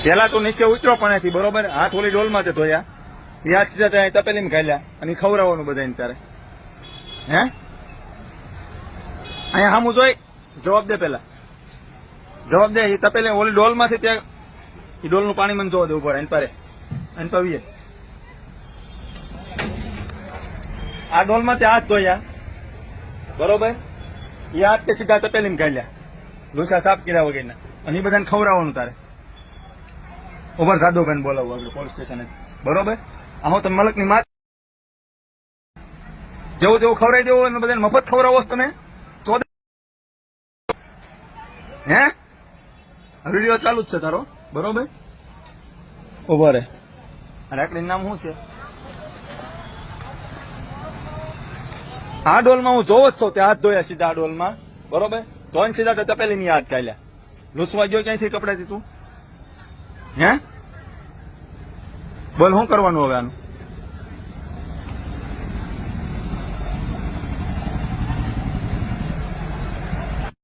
પેલા તો નીચે ઉતરો પણ બરોબર, હાથ ઓલી ડોલમાં તે ધોયા, એ હાથ સીધા ત્યાં તપેલીમાં ઘાલ્યા અને ખવડાવવાનું બધાને તારે. હે અહીંયા સામું જોઈ જવાબ દે, પેલા જવાબ દે. એ તપેલી ઓલી ડોલમાંથી ત્યાં એ ડોલનું પાણી મને જોવા દેવું પડે. એને પારે એને પવીએ આ ડોલમાં ત્યાં હાથ ધોયા બરોબર, એ હાથ તે સીધા તપેલીમાં ઘાલ્યા લોસા સાફ કર્યા વગરના, અને એ બધાને ખવડાવવાનું તારે. ઉભર સાધુભાઈ બોલાવવું આપણે પોલીસ સ્ટેશન બરોબર. આમાં તમે મલકની માત જેવું તેવું ખવડાવી દેવું અને બધાને મફત ખવડાવો છો તમે. હે વિડીયો ચાલુ જ છે તારો બરોબર. ઉભો રે. રાખડીનું નામ શું છે? આ ડોલમાં હું જોવો જ છું તે હાથ ધોયા સીધા આ ડોલમાં બરોબર. ધોઈને સીધા તપેલી ની હાથ કાઢ્યા. લૂસવા ગયો ક્યાંથી કપડાથી તું? હે બોલ, શું કરવાનું હવે આનું?